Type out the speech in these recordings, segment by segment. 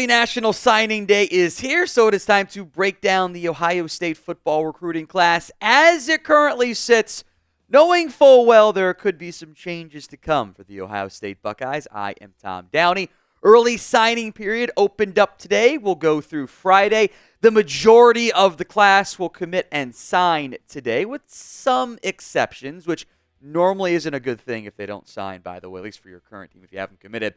Officially, National Signing Day is here, so it is time to break down the Ohio State football recruiting class as it currently sits, knowing full well there could be some changes to come for the Ohio State Buckeyes. I am Tom Downey. Early signing period opened up today. We'll go through Friday. The majority of the class will commit and sign today, with some exceptions, which normally isn't a good thing if they don't sign, by the way, at least for your current team if you haven't committed.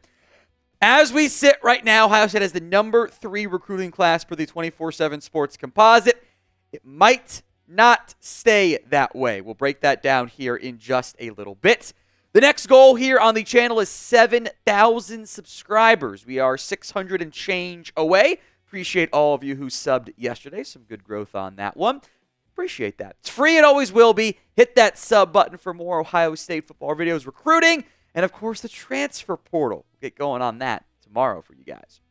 As we sit right now, Ohio State has the number 3 recruiting class for the 24/7 Sports Composite. It might not stay that way. We'll break that down here in just a little bit. The next goal here on the channel is 7,000 subscribers. We are 600 and change away. Appreciate all of you who subbed yesterday. Some good growth on that one. Appreciate that. It's free. It always will be. Hit that sub button for more Ohio State football videos, recruiting, and, of course, the transfer portal. We'll get going on that tomorrow for you guys.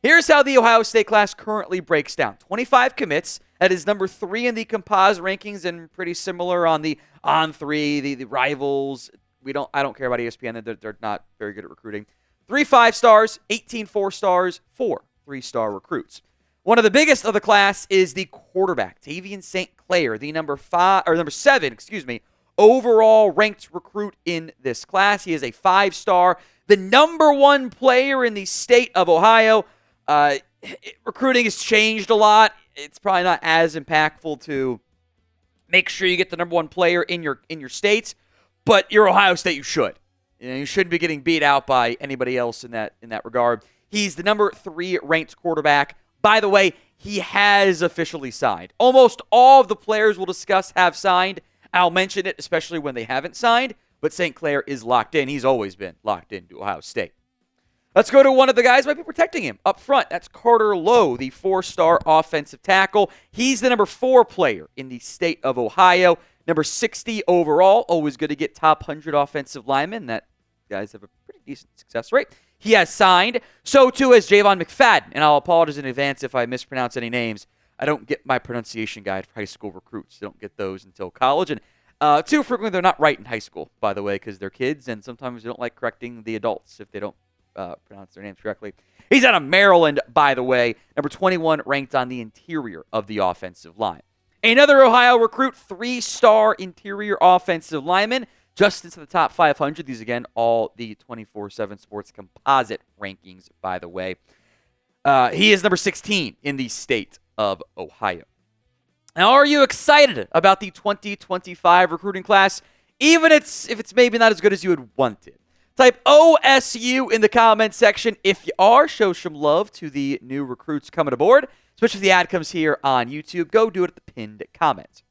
Here's how the Ohio State class currently breaks down. 25 commits. That is number 3 in the composite rankings and pretty similar on the On3, the rivals. I don't care about ESPN. They're not very good at recruiting. 3 5-stars, 18 4-stars, 4 3-star recruits. One of the biggest of the class is the quarterback, Tavien St. Clair, the number 7, overall ranked recruit in this class. He is a 5-star, the number 1 player in the state of Ohio. Recruiting has changed a lot. It's probably not as impactful to make sure you get the number 1 player in your states, but you're Ohio State, you should. You shouldn't be getting beat out by anybody else in that regard. He's the number 3 ranked quarterback. By the way, he has officially signed. Almost all of the players we'll discuss have signed. I'll mention it, especially when they haven't signed, but St. Clair is locked in. He's always been locked into Ohio State. Let's go to one of the guys who might be protecting him up front. That's Carter Lowe, the 4-star offensive tackle. He's the number 4 player in the state of Ohio. Number 60 overall. Always good to get top 100 offensive linemen. That guys have a pretty decent success rate. He has signed. So too has Javon McFadden. And I'll apologize in advance if I mispronounce any names. I don't get my pronunciation guide for high school recruits. I don't get those until college. And too frequently they're not right in high school, by the way, because they're kids. And sometimes they don't like correcting the adults if they don't pronounce their names correctly. He's out of Maryland, by the way. Number 21 ranked on the interior of the offensive line. Another Ohio recruit, 3-star interior offensive lineman, just into the top 500. These, again, all the 24/7 Sports Composite rankings, by the way. He is number 16 in the state of Ohio. Now, are you excited about the 2025 recruiting class, even if it's maybe not as good as you would want it? Type OSU in the comments section if you are. Show some love to the new recruits coming aboard, especially if the ad comes here on YouTube. Go do it at the pinned comment.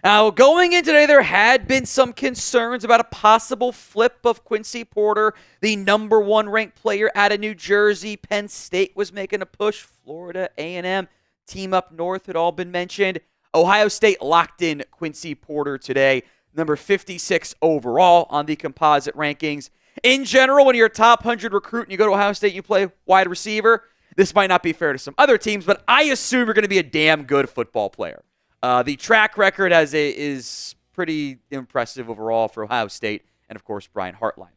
Now, going in today, there had been some concerns about a possible flip of Quincy Porter, the number 1 ranked player out of New Jersey. Penn State was making a push. Florida, A&M, team up north had all been mentioned. Ohio State locked in Quincy Porter today, number 56 overall on the composite rankings. In general, when you're a top 100 recruit and you go to Ohio State and you play wide receiver, this might not be fair to some other teams, but I assume you're going to be a damn good football player. The track record is pretty impressive overall for Ohio State and, of course, Brian Hartline.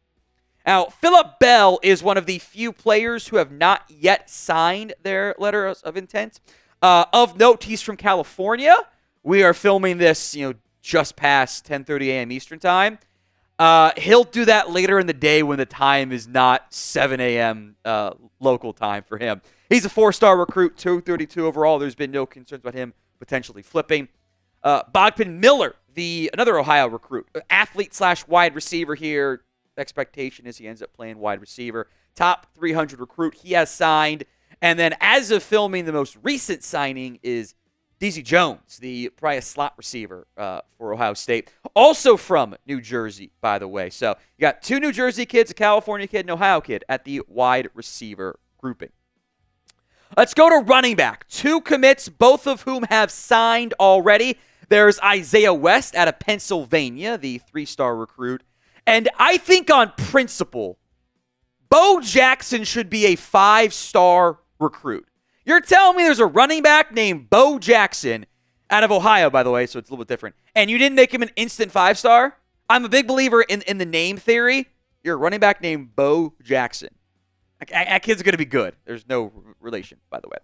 Now, Phillip Bell is one of the few players who have not yet signed their letters of intent. Of note, he's from California. We are filming this, just past 10:30 a.m. Eastern time. He'll do that later in the day when the time is not 7 a.m. Local time for him. He's a 4-star recruit, 232 overall. There's been no concerns about him potentially flipping. Bogman Miller, another Ohio recruit, athlete/wide receiver here. Expectation is he ends up playing wide receiver. Top 300 recruit. He has signed. And then as of filming, the most recent signing is DZ Jones, probably a slot receiver for Ohio State. Also from New Jersey, by the way. So you got 2 New Jersey kids, a California kid, and an Ohio kid at the wide receiver grouping. Let's go to running back. 2 commits, both of whom have signed already. There's Isaiah West out of Pennsylvania, the 3-star recruit. And I think on principle, Bo Jackson should be a 5-star recruit. You're telling me there's a running back named Bo Jackson out of Ohio, by the way, so it's a little bit different, and you didn't make him an instant 5-star? I'm a big believer in the name theory. You're a running back named Bo Jackson. That kid's going to be good. There's no relation, by the way.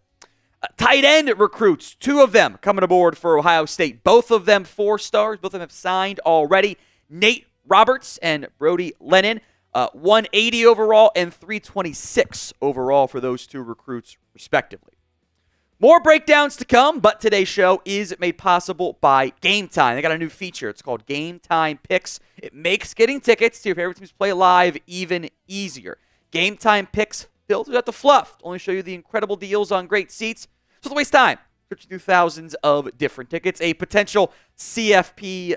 Tight end recruits, 2 of them coming aboard for Ohio State. Both of them 4 stars. Both of them have signed already. Nate Roberts and Brody Lennon, 180 overall and 326 overall for those 2 recruits, respectively. More breakdowns to come, but today's show is made possible by Game Time. They got a new feature. It's called Game Time Picks. It makes getting tickets to your favorite teams play live even easier. Game Time Picks filters out the fluff to only show you the incredible deals on great seats. So don't waste time. Searching through thousands of different tickets. A potential CFP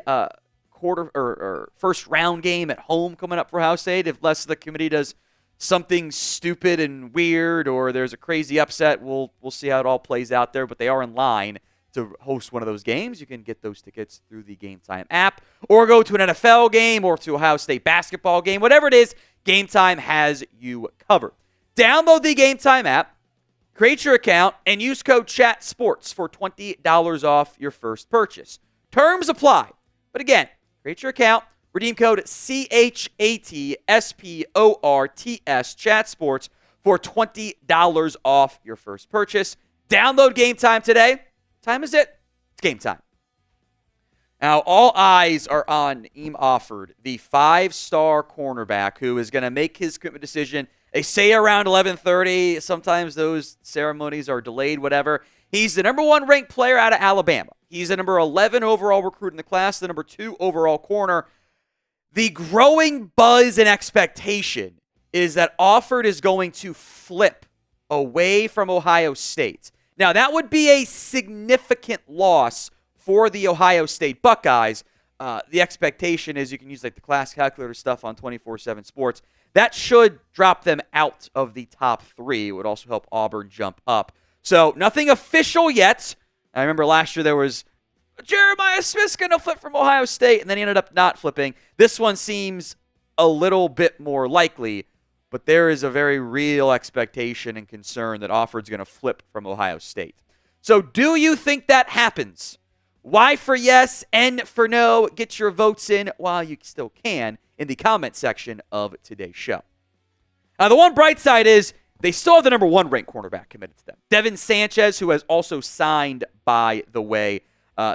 quarter or first round game at home coming up for Ohio State. If less of the committee does something stupid and weird, or there's a crazy upset, we'll see how it all plays out there. But they are in line to host one of those games. You can get those tickets through the Game Time app, or go to an NFL game or to Ohio State basketball game. Whatever it is, Game Time has you covered. Download the Game Time app, create your account, and use code CHATSPORTS for $20 off your first purchase. Terms apply. But again, create your account, redeem code CHATSPORTS, ChatSports, for $20 off your first purchase. Download Game Time today. What time is it? It's game time. Now, all eyes are on Offord, the 5-star cornerback who is going to make his commitment decision. They say around 11:30. Sometimes those ceremonies are delayed, whatever. He's the number 1 ranked player out of Alabama. He's the number 11 overall recruit in the class, the number 2 overall corner. The growing buzz and expectation is that Offord is going to flip away from Ohio State. Now, that would be a significant loss for the Ohio State Buckeyes. The expectation is, you can use like the class calculator stuff on 24/7 Sports. That should drop them out of the top 3. It would also help Auburn jump up. So nothing official yet. I remember last year there was Jeremiah Smith's going to flip from Ohio State, and then he ended up not flipping. This one seems a little bit more likely, but there is a very real expectation and concern that Offord's going to flip from Ohio State. So do you think that happens? Y for yes, N for no. Get your votes in while you still can in the comment section of today's show. Now, the one bright side is they still have the number 1 ranked cornerback committed to them. Devin Sanchez, who has also signed, by the way,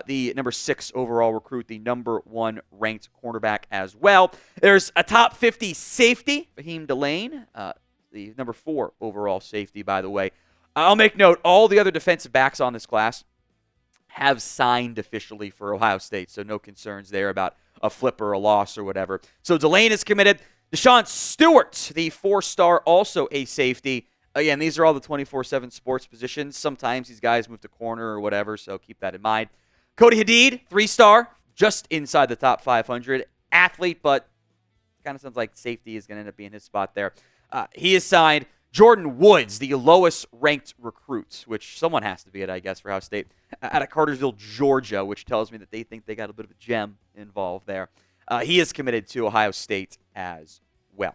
the number 6 overall recruit, the number 1 ranked cornerback as well. There's a top 50 safety, Raheem Delane, the number 4 overall safety, by the way. I'll make note, all the other defensive backs on this class have signed officially for Ohio State, so no concerns there about a flip or a loss or whatever. So Delane is committed. Deshaun Stewart, the 4-star, also a safety. Again, these are all the 24/7 Sports positions. Sometimes these guys move to corner or whatever, so keep that in mind. Cody Hadid, 3-star, just inside the top 500. Athlete, but kind of sounds like safety is going to end up being his spot there. He is signed. Jordan Woods, the lowest ranked recruit, which someone has to be it, I guess, for Ohio State, out of Cartersville, Georgia, which tells me that they think they got a bit of a gem involved there. He is committed to Ohio State as well.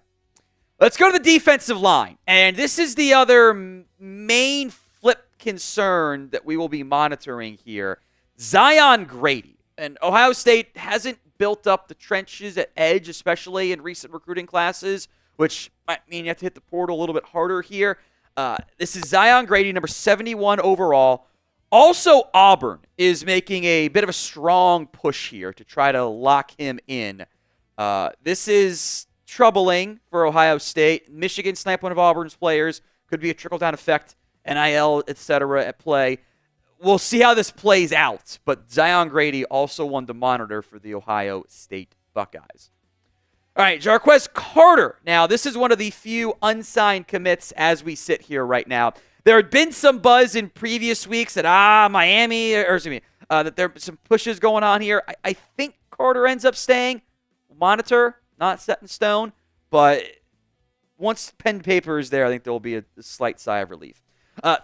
Let's go to the defensive line. And this is the other main flip concern that we will be monitoring here. Zion Grady. And Ohio State hasn't built up the trenches at edge, especially in recent recruiting classes, which might mean you have to hit the portal a little bit harder here. This is Zion Grady, number 71 overall. Also, Auburn is making a bit of a strong push here to try to lock him in. This is troubling for Ohio State. Michigan sniped one of Auburn's players. Could be a trickle-down effect, NIL, etc. at play. We'll see how this plays out, but Zion Grady also one to monitor for the Ohio State Buckeyes. All right, Jarquez Carter. Now, this is one of the few unsigned commits as we sit here right now. There had been some buzz in previous weeks that, Miami, that there are some pushes going on here. I think Carter ends up staying. Monitor, not set in stone, but once pen and paper is there, I think there will be a slight sigh of relief.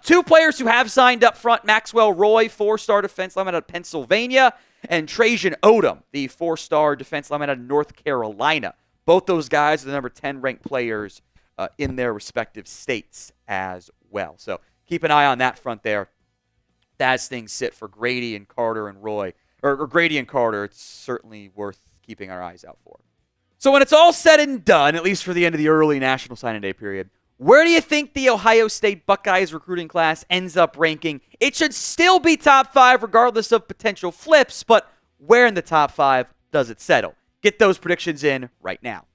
2 players who have signed up front, Maxwell Roy, 4-star defense lineman out of Pennsylvania, and Trajan Odom, the 4-star defense lineman out of North Carolina. Both those guys are the number 10 ranked players in their respective states as well. So keep an eye on that front there. As things sit for Grady and Carter and Roy, or Grady and Carter, it's certainly worth keeping our eyes out for. So when it's all said and done, at least for the end of the early National Signing Day period, Where do you think the Ohio State Buckeyes recruiting class ends up ranking? It should still be top 5 regardless of potential flips, but where in the top 5 does it settle? Get those predictions in right now.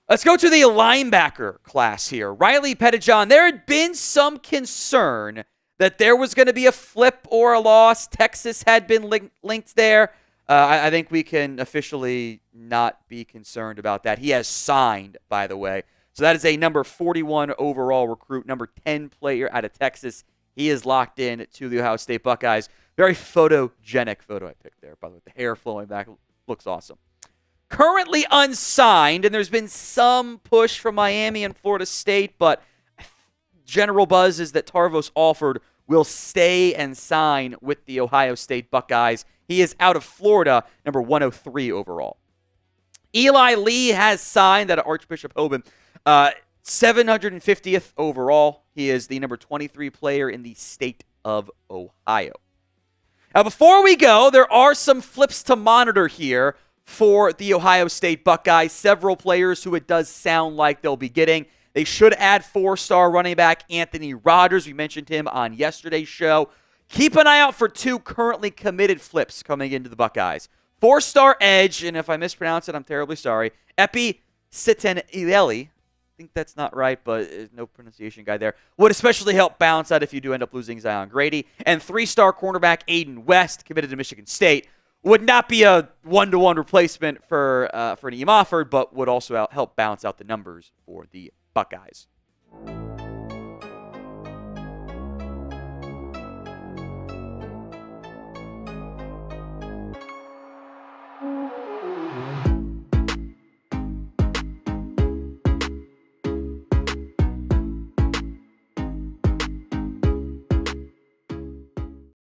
Let's go to the linebacker class here. Riley Pettijohn, there had been some concern that there was going to be a flip or a loss. Texas had been linked there. I think we can officially not be concerned about that. He has signed, by the way. So that is a number 41 overall recruit, number 10 player out of Texas. He is locked in to the Ohio State Buckeyes. Very photogenic photo I picked there, by the way. The hair flowing back looks awesome. Currently unsigned, and there's been some push from Miami and Florida State, but general buzz is that Tarvos Offord will stay and sign with the Ohio State Buckeyes. He is out of Florida, number 103 overall. Eli Lee has signed out of Archbishop Hoban, 750th overall. He is the number 23 player in the state of Ohio. Now, before we go, there are some flips to monitor here for the Ohio State Buckeyes. Several players who it does sound like they'll be getting. They should add 4-star running back Anthony Rogers. We mentioned him on yesterday's show. Keep an eye out for 2 currently committed flips coming into the Buckeyes. 4-star edge, and if I mispronounce it, I'm terribly sorry, Epi Sitanileli. I think that's not right, but no pronunciation guide there. Would especially help balance out if you do end up losing Zion Grady. And 3-star cornerback Aiden West, committed to Michigan State. Would not be a one-to-one replacement for an Offord, but would also help balance out the numbers for the Buckeyes.